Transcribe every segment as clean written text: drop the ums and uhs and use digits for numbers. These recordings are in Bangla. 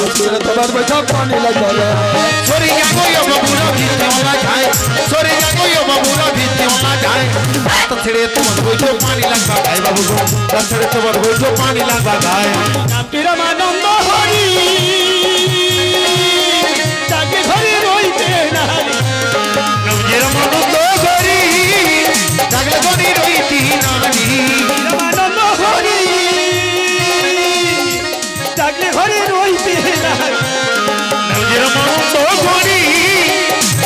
ছেড়ে তোমার বৈঠক পানি লাগবে সরে যাবো বাবুরা ভিতরে যায় সরে যাবো বাবুরা ভিতরে যায় রাস্তা ছেড়ে তোমার বৈঠক পানি লাগবে গায় বাবু রাস্তা ছেড়ে তোমার বৈঠক পানি লাগবে গায় রামানন্দ হরি তাকে ঘরে রইতে না রামানন্দ হরি তাকে ঘরে রইতে নানি রামানন্দ হরি তাকে ঘরে রইতে না রামানন্দ হরি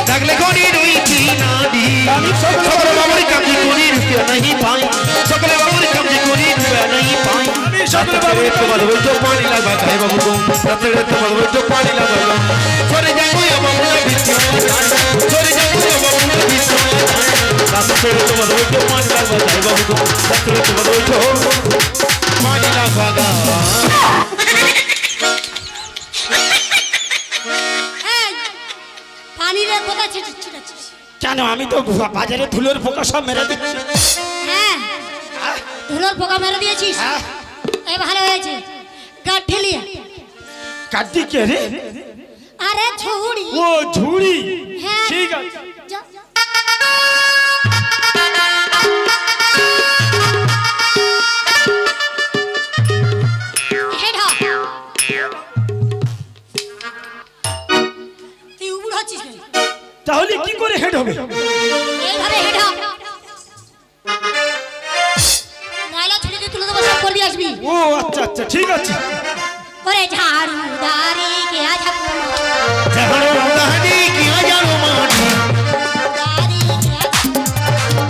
তাকে ঘরে রইতে নানি আমি সকল বাবুর কামজি করি রুপিয়া नहीं पाई সকল বাবুর কামজি করি রুপিয়া नहीं पाई আমি সকল রাত্রে তোমার বৈঠক পানি লাগবে গায় বাবু রাত্রে তোমার বৈঠক পানি লাগবে সরে যাবো বাবুরা ভিতরে সরে যাবো বাবুরা ভিতরে রাত্রে তোমার বৈঠক পানি লাগবে গায় বাবু রাত্রে তোমার বৈঠক পানি লাগবে পানির কোথায় ছিটাচ্ছিস? কেন আমি তো বাজারে ধুলোর পোকা সব মেরে দিচ্ছি হ্যাঁ ধুলোর পোকা মেরে দিয়েছিস এই ভালো হয়েছে গাঠ ঠেলিয়ে কাটি কে রে আরে ঝুড়ি ও ঝুড়ি হ্যাঁ ঠিক আছে যা। হেড হ। তুই উবুড় হচ্ছিস কেন? তাহলে কি করে হেড হবে এইভাবে হেড হ। ময়লা ছুটে দিয়ে তুলে দেবো সব করবি আসবি ও আচ্ছা আচ্ছা ঠিক আছে ওরে ঝাড়ু দাঁড়ি কে আঝা ঝাড়ু দাঁড়ি কি জানো মাটি দাঁড়ি কে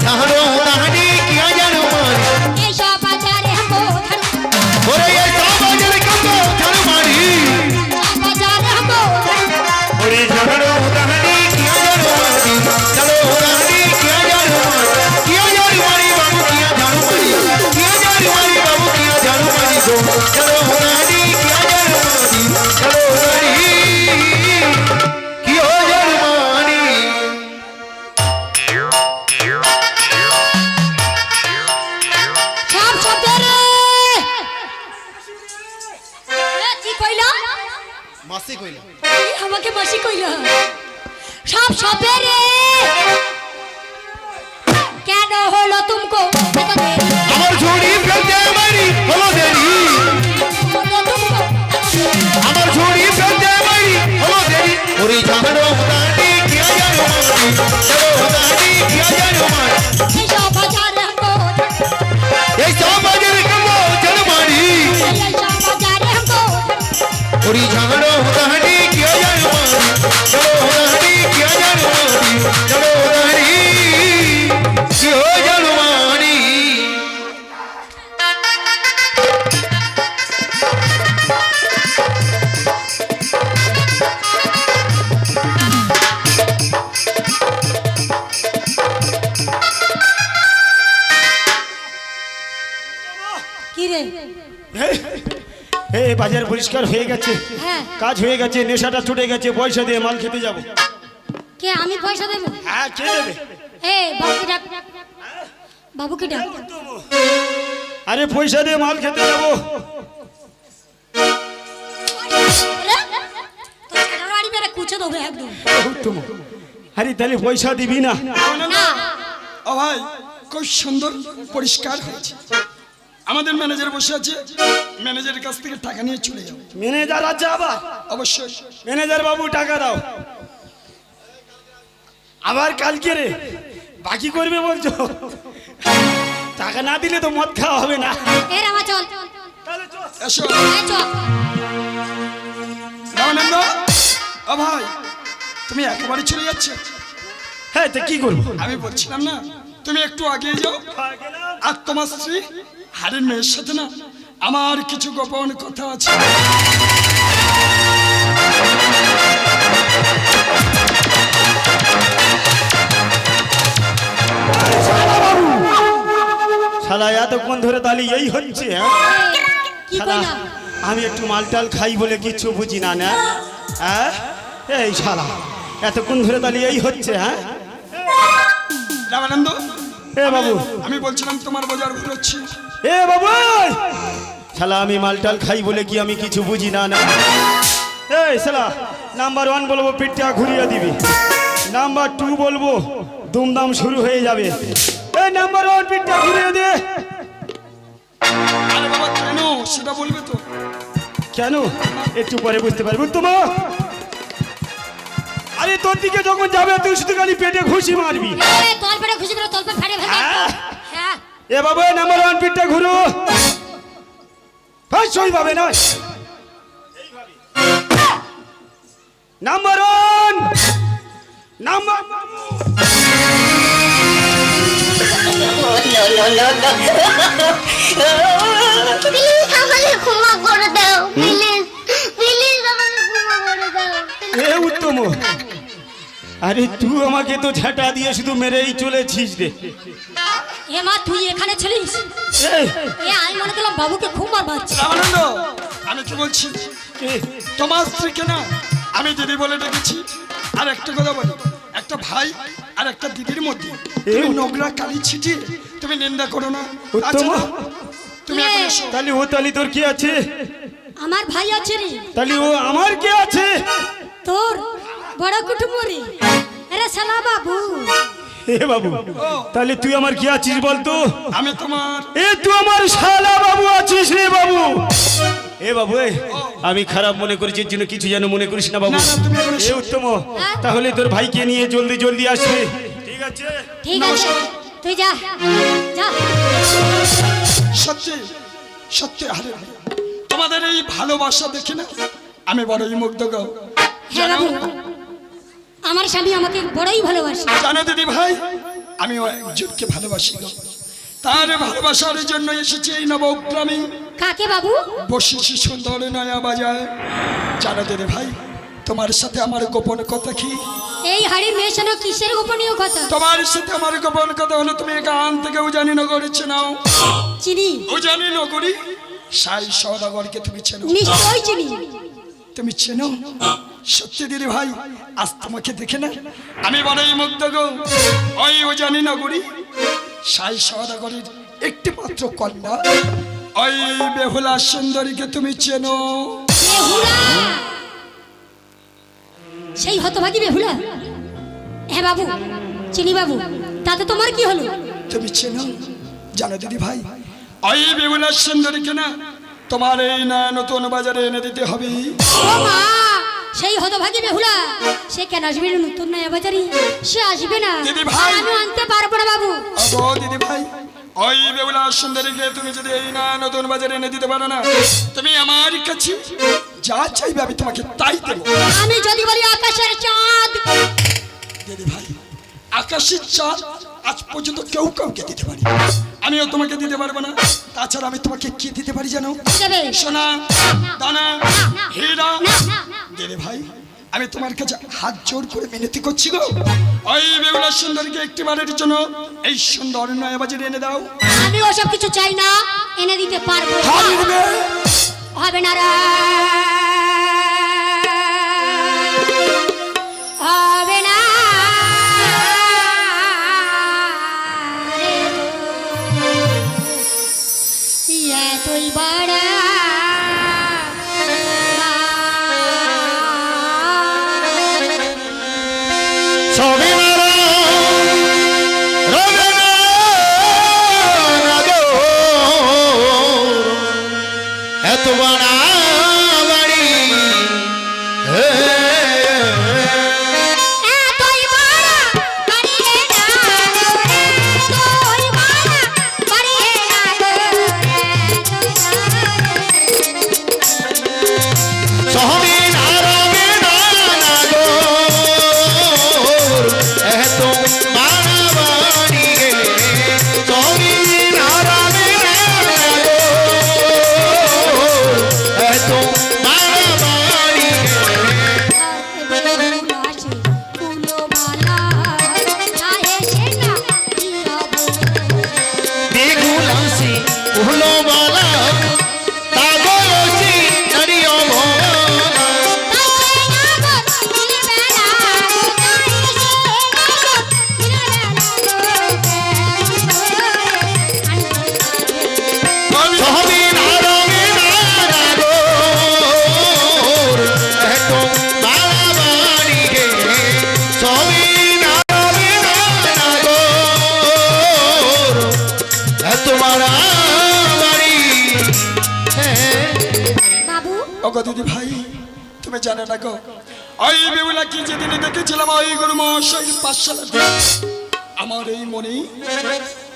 ঝাড়ু দাঁড়ি কি জানো মাটি এইসব বাজারে হামো ঝাড়ু ওরে এই বাজারে কত ঝাড়ু মারি বাজারে হামো ঝাড়ু ওরে ঝাড়ু দাঁড়ি কি জানো মাটি ঝাড়ু দাঁড়ি কি জানো মাটি কি জানো মারি বাবু কি ঝাড়ু মারি কি জানো মারি বাবু কি ঝাড়ু মারি গো ঝাড়ু দাঁড়ি কি জানো মাটি ঝাড়ু দাঁড়ি কি জানো মারি সব শব্দরে কি কইলা মাসি কইলা আমাকে মাসি কইলা সব শব্দরে কেন হলো তুমকো এত দেরি আমার ঝুড়ি ফেলতে মারি হলো দেরি হলো তুমকো আমার ঝুড়ি ফেলতে মারি হলো দেরি ওরে ঝাড়ু দাঁড়ি কি জানো মারি ঝাড়ু দাঁড়ি কি জানো মারি এইসব বাজারে হামো এই সব বাজারে কমো ঝাড়ু মারি এইসব বাজারে হামো ওরে ঝাড়ু দাঁড়ি কি জানো মারি ঝাড়ু দাঁড়ি কি জানো মারি ঝাড়ু দাঁড়ি কি জানো মারি কি রে এই বাজার পরিষ্কার হয়ে গেছে হ্যাঁ কাজ হয়ে গেছে নেশাটা ছুটে গেছে পয়সা দিয়ে মাল খেতে যাব কে আমি পয়সা দেব হ্যাঁ কে দেবে এ বাবুকে ডাক বাবুকে ডাক আরে পয়সা দিয়ে মাল খেতে যাবো গাড়ি মেরে কুচে দেবো একদম উত্তম আরে তাহলে পয়সা দিবি না না ও ভাই খুব সুন্দর পরিষ্কার হয়েছে আমাদের ম্যানেজার বসে আছে ম্যানেজারের কাছ থেকে টাকা নিয়ে চলে যাও ম্যানেজার আছে আবার অবশ্যই ম্যানেজার বাবু টাকা দাও আবার কালকে রে বাকি করবে বলছো টাকা না দিলে তো মদ খাওয়া হবে না এ রামা চল এসো এই চল রামানন্দ ও ভাই তুমি একেবারে চলে যাচ্ছ হ্যাঁ তো কি করবো আমি বলছিলাম না তুমি একটু আগে যাও আর তোমার স্ত্রী হারের মেয়ের সাথে না আমার কিছু গোপন কথা আছে শালা এতক্ষণ ধরে তাহলে এই হচ্ছে হ্যাঁ কি শালা কইলা আমি একটু মালটাল খাই বলে কিছু বুঝি না না হ্যাঁ এই শালা এতক্ষণ ধরে তাহলে এই হচ্ছে হ্যাঁ রামানন্দ এ বাবু আমি বলছিলাম তোমার বাজার ঘুরোচ্ছি এ বাবু শালা আমি মালটাল খাই বলে কি আমি কিছু বুঝি না না এই শালা নাম্বার 1 বলবো পিঠটা ঘুরিয়ে দিবি, নাম্বার 2 বলবো দুমদাম শুরু হয়ে যাবে। এই নাম্বার 1 পিঠটা ঘুরিয়ে দে। আরে বাবা কেন সেটা বলবে তো? কেন একটু পরে বুঝতে পারবি তোমা। আরে তোর দিকে যখন যাবে তুই শুধু খালি পেটে ঘুষি মারবি। এ তোর পেটে খুশি করে তোর পেট ফাটে ফেলে হ্যাঁ এ বাবা নাম্বার 1 পিঠটা ঘুরো। ভাই সই পাবে না। নাম্বার 1 নাম্বার প্লিজ আমাকে ক্ষমা করে দাও, প্লিজ প্লিজ আমাকে ক্ষমা করে দাও। এ উত্তম, আরে তুই আমাকে তো ঝাঁটা দিয়ে শুধু মেরেই চলেছিস রে। এ মা তুই এখানে ছিলিস? এই, এ আমি মনে করলাম বাবুকে খুব মার মারছে। রামানন্দ আমি কি বলছি, তোমার স্ত্রীকে না আমি দিদি বলে ডেকেছি। আর একটা কথা বলি, একটা ভাই আর একটা দিদির মধ্যে তুমি নোংরা কালি ছিটিয়ে তুমি নিন্দা করো না। উত্তম, তুমি এখন এসো। তাহলে ও তালি তোর কি আছে? আমার ভাই আছে রে, তাহলে ও আমার কি আছে? তোর বড় কুটুম্বরি। আরে শালা বাবু, এ বাবু, তাহলে তুই আমার কি আছিস বলতো? আমি তোমার এ তুই আমার শালা বাবু আছিস রে বাবু। এ বাবু এ, আমি খারাপ মনে করেছি এর জন্য কিছু যেন মনে করিস না বাবু। না, না, তুমি এখন এসো। এ উত্তম, তাহলে তোর ভাইকে নিয়ে জলদি জলদি আসবে, ঠিক আছে? ঠিক আছে তুই যা যা। সত্যি সত্যি আরে তোমাদের এই ভালোবাসা দেখে না আমি বড়ই মুগ্ধ গো। হ্যাঁ বাবু, আমার স্বামী আমাকে বড়ই ভালোবাসে। জানো দিদি ভাই, আমিও একজনকে ভালোবাসি গো। তার ভালোবাসার জন্য এসেছি এই নবগ্রামে, কাকে বাবু? বসেছি সুন্দর নয়া বাজার। জানো দিদি ভাই, তোমার সাথে আমার গোপন কথা কি? এই হাড়ির মেয়ের সঙ্গে কিসের গোপনীয় কথা? তোমার সাথে আমার গোপন কথা হলো তুমি গান থেকে উজানি নগরে চেনাও। চিনি, উজানি নগরী সাই সওদাগরকে তুমি চেনো? নিশ্চয়ই চিনি। তুমি চেনো? সত্যি দিদি ভাই, আজ তোমাকে দেখে না আমি বড়ই মুগ্ধ গো। ওই উজানি নগরী সাই সওদাগরের একটি মাত্র কন্যা ওই বেহুলা সুন্দরীকে তুমি চেনো? বেহুলা? সেই হতভাগী বেহুলা? হ্যাঁ বাবু চিনি বাবু, তাতে তোমার কি হলো? তুমি চেনো? জানো দিদি ভাই, ওই বেহুলা সুন্দরীকে না তোমার এই না নতুন বাজারে এনে দিতে হবে। ও মা, সেই হতভাগী বেহুলা সে কেন আসবে না নতুন নয়া বাজারে? সে আসবে না, দিদি ভাই। আমি আনতে পারবো না বাবু। আগো দিদি ভাই, ওই বেহুলা সুন্দরীকে তুমি যদি এই না নতুন বাজারে এনে দিতে পারো না, তুমি আমার কাছে যা চাইবে আমি তোমাকে তাই দেবো। আমি যদি বলি আকাশের চাঁদ? দিদি ভাই, আকাশের চাঁদ আজ পর্যন্ত কেউ কাউকে দিতে পারি, আমিও তোমাকে দিতে পারবো না। তাছাড়া আমি তোমাকে কি দিতে পারি জানো? দেবে? সোনা দানা হীরা। না, না, না। দিদি ভাই, আমি তোমার কাছে হাত জোর করে মিনতি করছি গো, ওই বেহুলা সুন্দরীকে একটিবারের জন্য এই সুন্দর নয়া বাজারে এনে দাও। আমি ওসব কিছু চাই না, এনে দিতে পারবো না। হারিয়ে দেবে। হবে না রে, হবে না রে, এতই বড় সবে মারা রবে না গো, এত বাড়া বাড়ি হে। এতই বড় বাড়িয়ে না রে, এতই বড় বাড়িয়ে না রে, সবে না রবে না গো, এত বাড়া বাড়ি হে। সবে না রবে না গো, এত বাড়া বাড়ি হে। বেগুলাসি উহলো বালা তাগলসি নারিয় ভোলা। তুমি জানো না গো, ওই বেহুলা কি যেদিন দেখেছিলাম ওই গুরু মহাশয়ের পাঠশালাতে, আমার এই মনে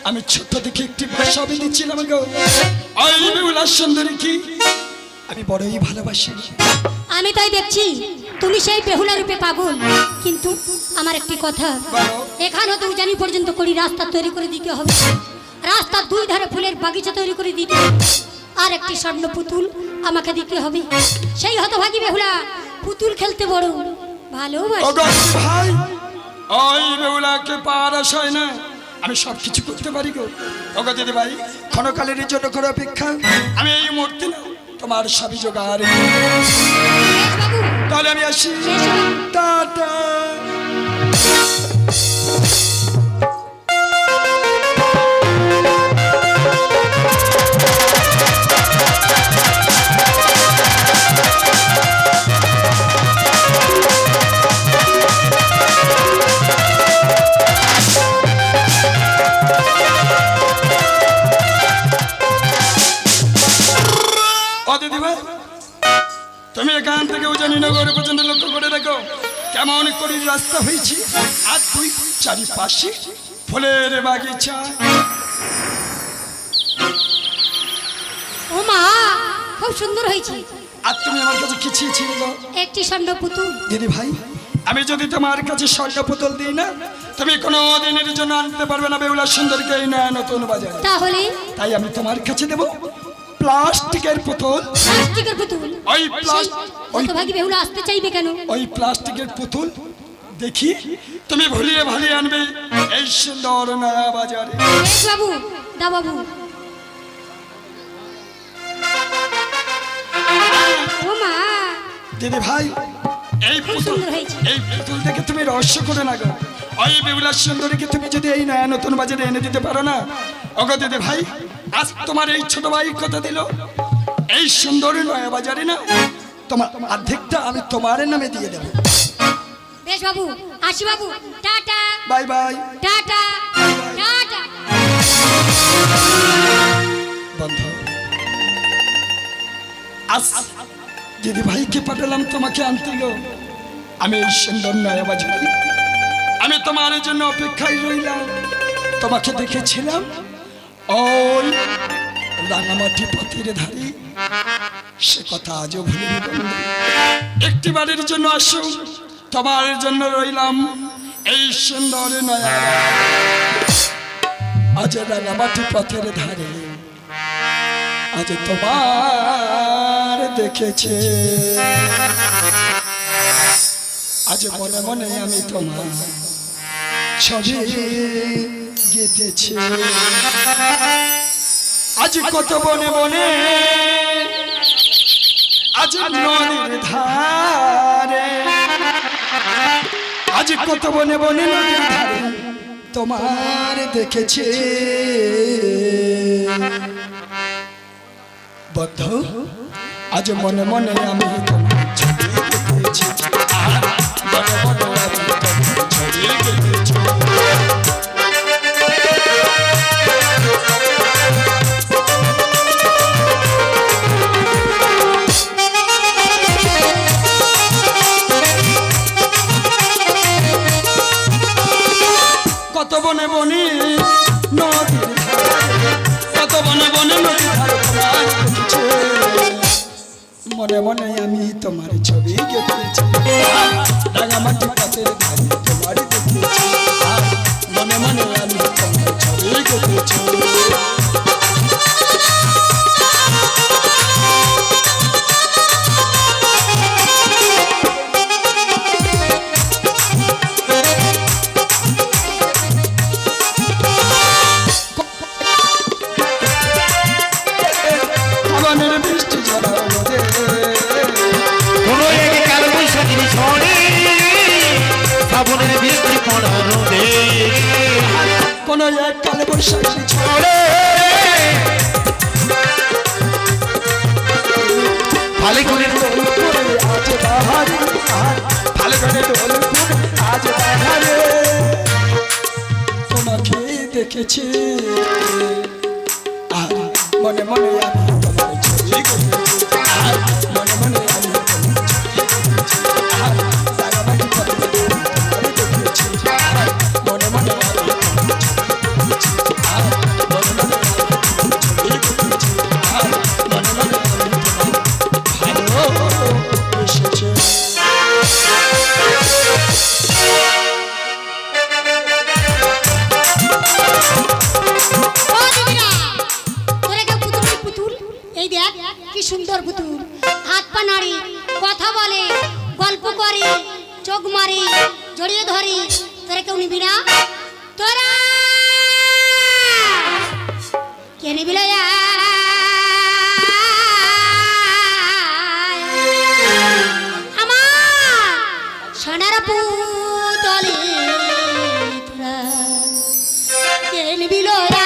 আমি ছোট্ট থেকে একটি বাসা বেঁধেছিলাম গো। ওই বেহুলা সুন্দরী কি আমি বড়ই ভালোবাসি। আমি তাই দেখছি তুমি সেই বেহুলা রূপে পাগল, কিন্তু আমার একটি কথা, বলো। এখান হতে উজানি পর্যন্ত করি রাস্তা তৈরি করে দিতে হবে, রাস্তার দুই ধারে ফুলের বাগিচা তৈরি করে দিতে হবে, আর একটি স্বর্ণ পুতুল আমাকে দিতে হবে। সেই হতভাগী বেহুলা পুতুল খেলতে বড় ভালোবাসে। ওগো ভাই, ওই বেহুলাকে পাওয়ার আশায় না আমি সব কিছু করতে পারি গো। ওগো দিদি ভাই, ক্ষণকালের জন্য করে অপেক্ষা, আমি এই মুহূর্তে না তোমার সবই জোগাড়। তাহলে আমি আসি, টাটা। ও দিদি ভাই, তুমি এখান থেকে উজানি নগর পর্যন্ত লক্ষ্য করে দেখো কেমন করে রাস্তা হয়েছে, আর দুই চারিপাশে ফুলের বাগিচা। ও মা, খুব সুন্দর হয়েছে। আর তুমি আমার কাছে কি চেয়েছিলে গো? একটি স্বর্ণ পুতুল। দিদি ভাই, আমি যদি তোমার কাছে স্বর্ণ পুতুল দিই না, তুমি কোনো দিনের জন্য আনতে পারবে না বেহুলা সুন্দরীকে এই নয়া নতুন বাজারে। তাহলে তাই আমি তোমার কাছে দেব প্লাস্টিকের পুতুল। প্লাস্টিকের পুতুল? ওই হতভাগী বেহুলা আসতে চাইবে কেন? ওই প্লাস্টিকের পুতুল দেখি তুমি ভুলিয়ে ভালিয়ে আনবে এই সুন্দর নয়া বাজারে। বেশ বাবু, দা বাবু। ও মা, দিদি ভাই, এই খুব পুতুল সুন্দর হয়েছে। এই পুতুল দেখে তুমি রহস্য করে না গো। ওই বেহুলা সুন্দরীকে তুমি যদি এই নয়া নতুন বাজারে এনে দিতে পারো না, ওগো দিদি ভাই, আজ তোমার এই ছোট ভাই কথা দিল এই সুন্দর নয়া বাজারে না তোমার অর্ধেকটা আমি তোমার নামে দিয়ে দেবো। বেশ বাবু, আসি বাবু, tata bye bye. Tata tata. বন্ধু, আজ দিদি ভাইকে পাঠালাম তোমাকে আনতে গো। আমি এই সুন্দর নয়া বাজারে আমি তোমার জন্য অপেক্ষায় রইলাম। তোমাকে দেখেছিলাম ওই রাঙামাটি পথের ধারে, সে কথা আজও ভুলিনি বন্ধু। একটি বাড়ির জন্য আসো, তোমার জন্য রইলাম এই সুন্দর নয়া। আজ রাঙামাটি পথের ধারে আজ তোমার দেখেছে, আজ মনে মনে আমি তোমার ছবি গেঁথেছি। আজ কত বনে বনে, আজ নদীর ধারে, আজ কত বনে বনে নদীর ধারে তোমার দেখেছি। বন্ধু, আজ মনে মনে আমি তোমার ছবি গেঁথেছি, মনে মনে আমি তোমার ছবি গেঁথেছি। কত বনে বনে নদীর ধারে, কত বনে বনে নদীর ধারে তোমার দেখেছি, মনে মনে আমি তোমার ছবি গেঁথেছি। রাঙামাটি পথের ধারে তোমার দেখেছি, মনে মনে আমি তোমার ছবি গেঁথেছি। আবানের বৃষ্টি ঝরা রোদে, কোনো এক কালবৈশাখীর ঝড়ে, শ্রাবণের বৃষ্টি পড়া রোদে, কোন এক কালে বৈশাখী ঝড়ে, ফাল্গুনের দোল পড়ে আজ বাহারে, ফাল্গুনের দোল পড়ে আজ বাহারে তোমাকে দেখেছি, আর মনে মনে আমি তোমার ছবি গেঁথেছি, আর মনে মনে আমি তোমার ছবি গেঁথেছি। গল্প করি চোখ মারি জড়িয়ে ধরি তোরা কেউ নিবি না তোরা কে নিবি না আমার সোনার পুতলি তোরা কে নিবি না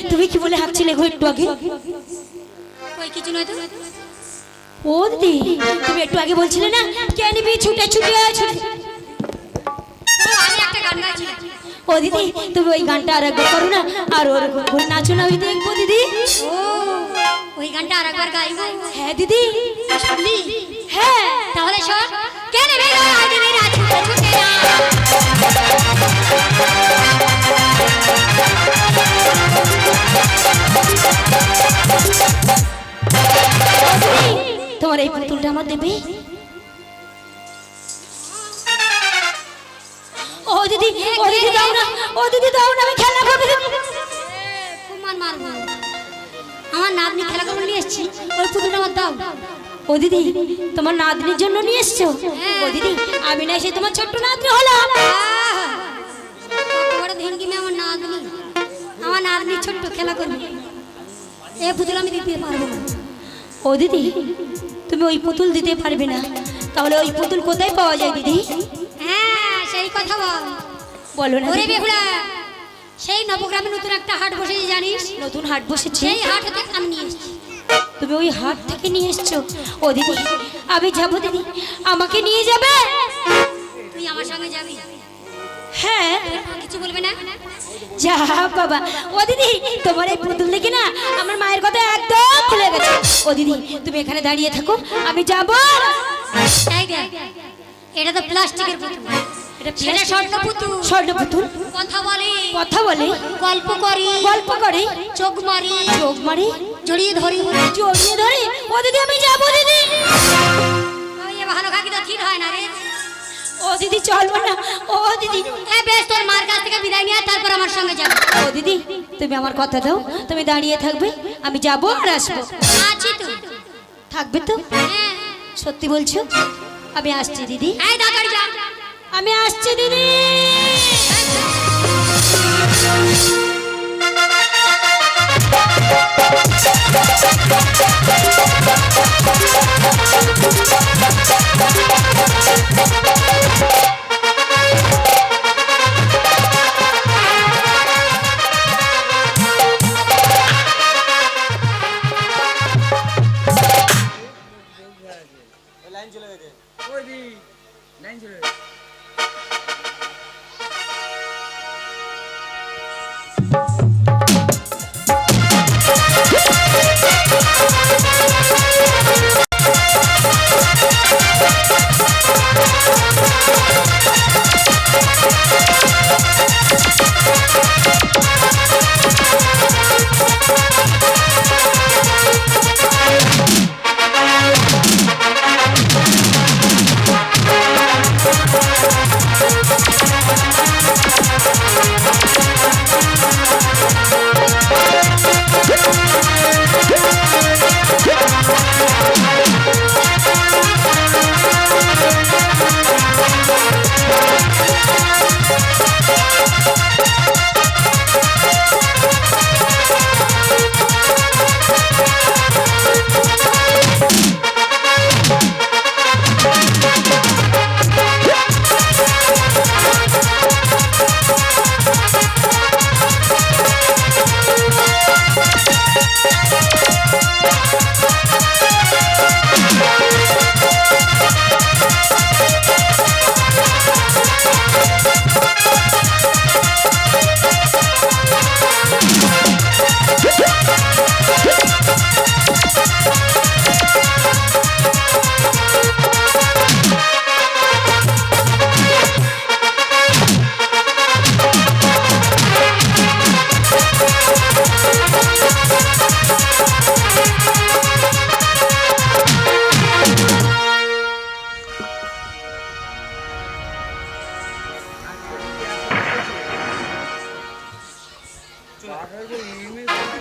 তুমি কি বলে হাঁকছিলে গো একটু আগে ওই কিছু নয় তো ও দিদি তুমি একটু আগে বলছিলে না কে নিবি ছুটে ছুটে ছুটে আমি একটা গান গাইছিলাম ও দিদি তুমি ওই গানটা আরেকবার করো না আর ওরকম করে নাচো না ওই দেখবো দিদি ও ওই গানটা আরেকবার গাইবো হ্যাঁ দিদি শুনলি হ্যাঁ তাহলে শোন কে নেবে দিদি না ছুটে ছুটে তোমার এই পুতুলটা আমার দেবে ও দিদি দাও না ও দিদি দাও না আমি খেলা করব কুমার মারবো আমার নাতনি খেলা করব নিয়ে এসেছি ওই পুতুলটা আমার দাও ও দিদি তোমার নাতনির জন্য নিয়ে এসেছো ও দিদি আমি না এসে তোমার ছোট্ট নাতনি হলাম কত বড় ধেনকি মে আমার নাতনি ছোট্ট খেলা করবে এই পুতুল আমি দিতে পারবো না ও দিদি তুমি ওই পুতুল দিতে পারবে না তাহলে ওই পুতুল কোথায় পাওয়া যায় দিদি হ্যাঁ সেই কথা বলো না ওরে বেহুলা সেই নবগ্রামে নতুন একটা হাট বসেছে জানিস নতুন হাট বসেছে সেই হাট থেকে আমি নিয়ে এসেছি তুমি ওই হাট থেকে নিয়ে এসেছো ও দিদি আমি যাব দিদি আমাকে নিয়ে যাবে তুই আমার সঙ্গে যাবি হ্যাঁ কিছু বলবে না যা বাবা ও দিদি তোমার এই পুতুল দেখে না আমার মায়ের কথা একদম ভুলে গেছে ও দিদি তুমি এখানে দাঁড়িয়ে থাকো আমি যাব এটা তো প্লাস্টিকের পুতুল এটা স্বর্ণ পুতুল কথা বলে গল্প করে চোখ মারি জড়িয়ে ধরি ও দিদি আমি যাব দিদি ভালো খাকি তো ঠিক হয় না রে ও দিদি চলবো না ও দিদি বেশ তোর মার কাছ থেকে বিদায় নিয়ে তারপর আমার সঙ্গে যাবো ও দিদি তুমি আমার কথা দাও তুমি দাঁড়িয়ে থাকবে আমি যাবো আর আসবো আছি তো থাকবে তো সত্যি বলছো আমি আসছি দিদি আমি আসছি দিদি লাইন চলে গেছে লাইন চলে গেছে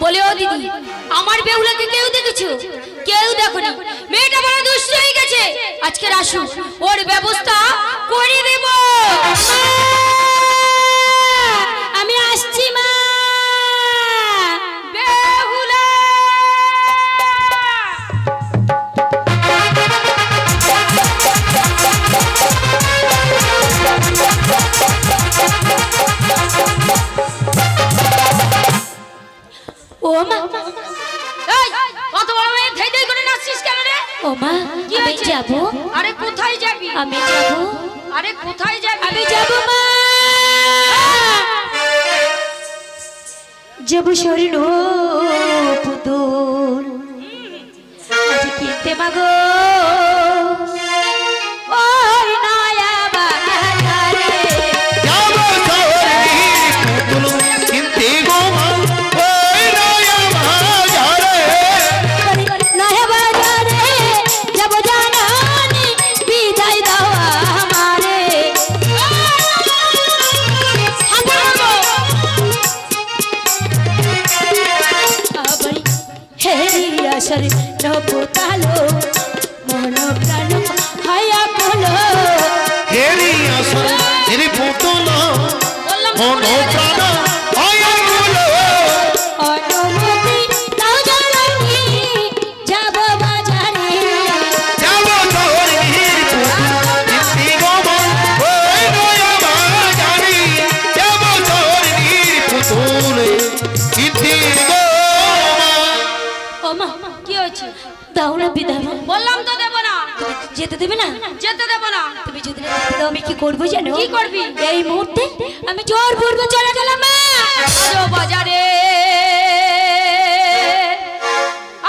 বলে ও দিদি আমার বেহুলাকে কেউ দেখেছো? কেউ দেখোনি। মেয়েটা বড় দুষ্ট হয়ে গেছে, আজকে আসু ওর ব্যবস্থা করে দেব। আমি আসছি মা। বেহুলা ও মা, এই কত বড় মেয়ে ধেই ধেই করে নাচছিস কেন রে? ও মা, আমি যাব। আরে কোথায় যাবি? আমি যাব। আরে কোথায় যাবি? আমি যাব মা। যাব স্বর্ণ পুতুল আজ কিনতে মাগো ওই নয়া বাজারে। যাবো শহরের পুতুল কিনতে গো মা, ওই নয়া বাজারে। নয়া বাজারে যাব জানানি, বিদায় দাও আমারে। আবার হেরি আসার নপতালো মন প্রাণ হায়া বলো। হেরি আসল হেরি পুতুল মন প্রাণ আয়া বলো। অনুমতি দাও জানানি, যাব বাজারে। যাবো শহরের পুতুল কিনতে গো মা, ওই নয়া বাজারে। যাবো শহরের পুতুল কিনতে গো মা। ও মা, কি হয়েছে? দাও না বিদায়। বললাম তো দেব না। যেতে দেবে না? যেতে দেব না। তুমি যদি না যেতে দাও আমি কি করবো জানো? কি করবি? এই মুহূর্তে আমি জোর পূর্ব চলে গেলাম মা। আজও বাজারে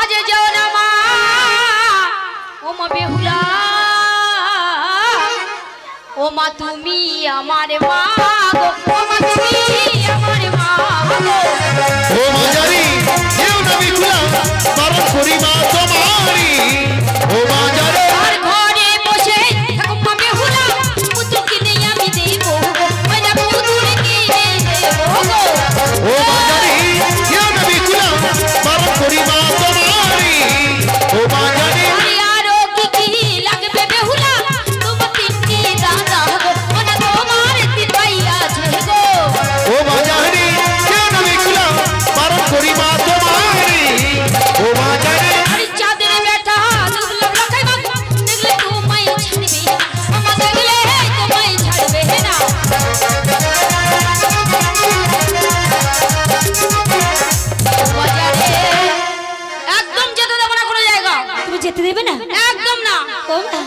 আজ যাও না মা। ও মা বেহুলা, ও মা তুমি আমার মা গো। ও মা তুমি আমার মা গো। ও বাজারি কেউ না বিকুলা বারণ করি মা তোমারি। ও বাজারে আর ঘরে বসে থাকো মা বেহুলা, পুতুল কিনে আমি দেবো গো। মজা পুতুল কিনে দেবো গো। ও বাজারি কেউ না বিকুলা বারণ করি মা তোমারি। ও বাজারি আরে আরো কি কি লাগবে বেহুলা, তোমার তিনটি দাদা গো। ওনা তোমার তিন ভাই আছে গো। ও বাজারি কেউ না বিকুলা বারণ করি মা তোমারি। ও বাজারি আরে চাঁদের বেটা দুর্লভ রাখাই বাবু, দেখলে তোমায় ছাড়বে না। আমা দেখলে তোমায় ছাড়বে না। বাজারে একদম যেতে দেবো না কোনো জায়গা। তুমি যেতে দেবে না? একদম না। ও মা,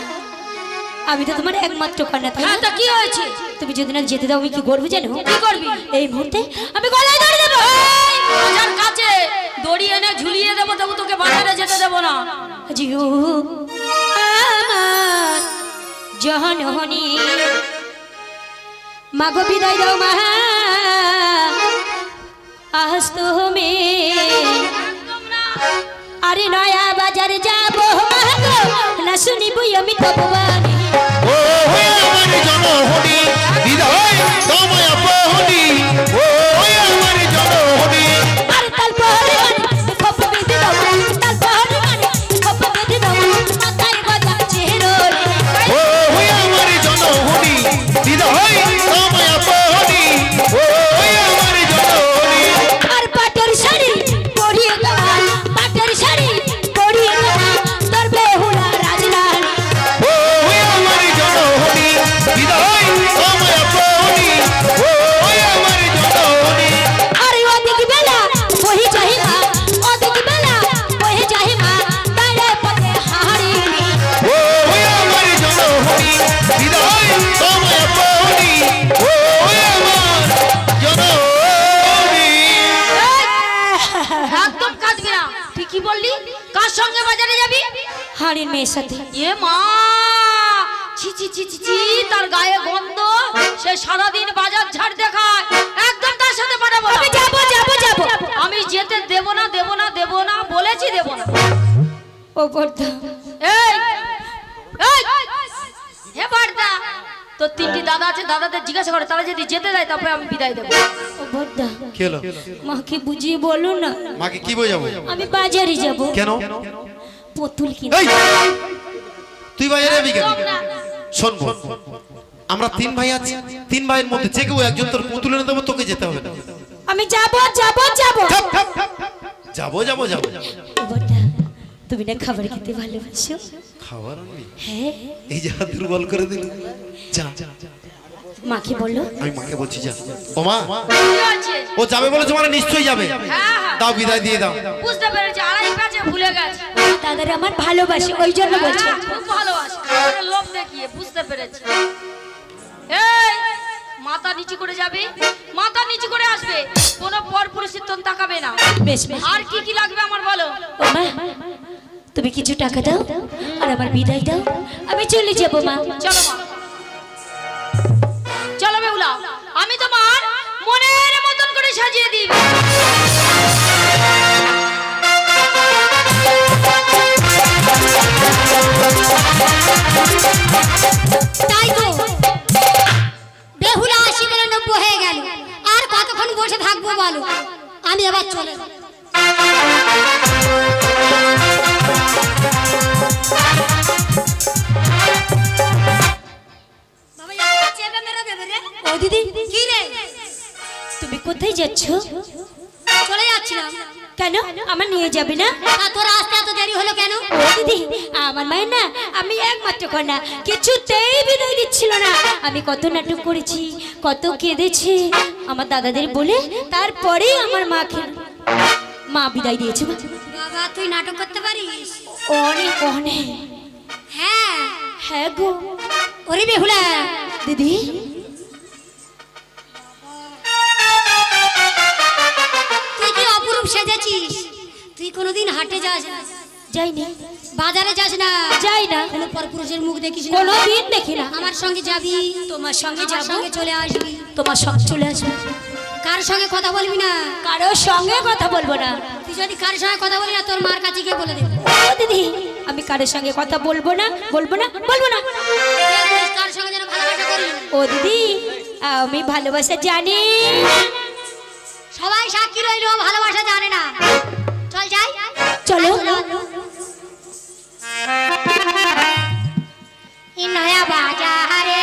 আমি তো তোমার একমাত্র কন্যা, তাই না? তা কি হয়েছে? তুমি যদি না যেতে দাও আমি কি করবো জানো? কি করবি? এই মুহূর্তে আমি গলায় দড়ি দেবো। বাজার কাছে দড়ি এনে ঝুলিয়ে দেবো, তবু তোকে বাজারে যেতে দেবো না। জিও আমার জহনহনি মাগো বিদায় দাও মা। আজ তো মে আরে নয়া বাজারে যাবো মাগো, না শুনিবই আমি তবুবানি। ও হে আমার জনহরি বিদায় তোমায় আপনি। ও হে আমার জনহরি আরে তারপরে মানে খপ বেঁধে দাও, তারপরে মানে খপ বেঁধে দাও, মাথায় বাজাচ্ছে রোলে। ও হে আমার জনহরি বিদায় তোমায় আপনি। ও হে আমার জনহরি আর পাটের শাড়ি পরিয়ে দেওয়া, পাটের শাড়ি পরিয়ে দেওয়া, তোর বেহুলা রাজরানী। ও হে আমার জনহরি বিদায় তোমায় আপনি। ও হে আমার জনহরি আরে ওদিক বেলা ওহি চাহিমা, ওদিক বেলা ওহি চাহিমা, তারে পথে হারিনি। ও হে আমার জনহরি বিদায় তোমায় আপনি। ও হে আমার জনহরি একদম কাঁদবি না। তুই কি বললি? কার সঙ্গে বাজারে যাবি? হাড়ির মেয়ের সাথে। এ মা, ছি ছি ছি ছি ছি, তার গায়ে গন্ধ। সে সারাদিন বাজার ঝাড় দেখায়। একদম তার সাথে পাঠাবো না। আমি যাবো যাবো যাবো। আমি যেতে দেব না দেব না দেব না বলেছি, দেব না। ও বর্দা, এই এই হে বর্দা, তোর তিনটি দাদা আছে, দাদাদের জিজ্ঞাসা করো, তারা যদি যেতে দেয় তারপরে আমি বিদায় দেবো। ও বড়দা, কি হলো? মাকে বুঝিয়ে বলো না, মাকে কি বোঝাবো? আমি বাজারে যাব। কেন? পুতুল কিনতে। এই, তুই বাজারে যাবি কেন? শোন বোন, আমরা 3 ভাই আছি, 3 ভাইয়ের মধ্যে যে কেউ একজন তোর পুতুল এনে দেবো, তোকে যেতে হবে না। আমি যাব যাব যাব। যাবো যাবো যাবো। ও বড়দা, তুমি না খাবার খেতে ভালোবাসো? খাবার আনবি? হ্যাঁ। এই যে হাত দুর্বল করে দিল। যা, মাকে বলো। আমি মাকে বলছি যা। ও মা, কি হয়েছে? ও যাবে বলেছে মানে নিশ্চয়ই যাবে। হ্যাঁ, দাও বিদায় দিয়ে দাও। বুঝতে পেরেছি, আড়াই কাছে ভুলে গেছে। দাদারা আমার ভালোবাসে, ওই জন্য বলছি। হ্যাঁ, খুব ভালোবাসে, আমাদের লোভ দেখিয়ে, বুঝতে পেরেছি। এই, মাথা নিচু করে যাবে, মাথা নিচু করে আসবে, কোনো পর পুরুষের তোন তাকাবে না। বেশ বেশ। আর কি কি লাগবে আমার বলো। ও মা, তুমি কিছু টাকা দাও আর আমার বিদায় দাও, আমি চলে যাব মা। চলো মা, চলো বেহুলা, আমি তোমার মনের মতন করে সাজিয়ে দিই। তাই তো, বেহুলা 80-90 হয়ে গেল, আর কতক্ষণ বসে থাকবো বলো? আমি আবার চলে যাব। ও দিদি, কি রে, তুমি কোথায় যাচ্ছ? চলে যাচ্ছিলাম। কেন, আমার নিয়ে যাবে না? তোর আসতে এত দেরি হলো কেন? ও দিদি, আমার মায়ের না, আমি একমাত্র কন্যা, কিছুতেই বিদায় দিচ্ছিল না। আমি কত নাটক করেছি, কত কেঁদেছি আমার দাদাদের বলে, তারপরে আমার মা বিদায় দিয়েছে। বাবা, তুই নাটক করতে পারিস? অনেক অনেক। হ্যাঁ হ্যাঁ গো। ওরে বেহুলা দিদি, তুই কি অপরূপ সেজেছিস? তুই কোনোদিন হাটে যাস না? যাইনি। বাজারে যাস না? যাই না। কোনো পরপুরুষের মুখ দেখিস না? কোনোদিন দেখি না। আমার সঙ্গে যাবি? তোমার সঙ্গে যাব। সঙ্গে চলে আসবি? তোমার সঙ্গে চলে আসবি। কার সঙ্গে কথা বলবি না? কারোর সঙ্গে কথা বলবো না। তুই যদি কার সঙ্গে কথা বলি না, তোর মার কাছে গিয়ে বলে দেব। ও দিদি, আমি কারোর সঙ্গে কথা বলবো না, বলবো না, বলবো না। কার সঙ্গে যেন ভালোবাসা করি? ও দিদি, আমি ভালোবাসা জানি। সবাই সাক্ষী রইল, ভালোবাসা জানে না। চল যাই। চলো। নয়া বাজারে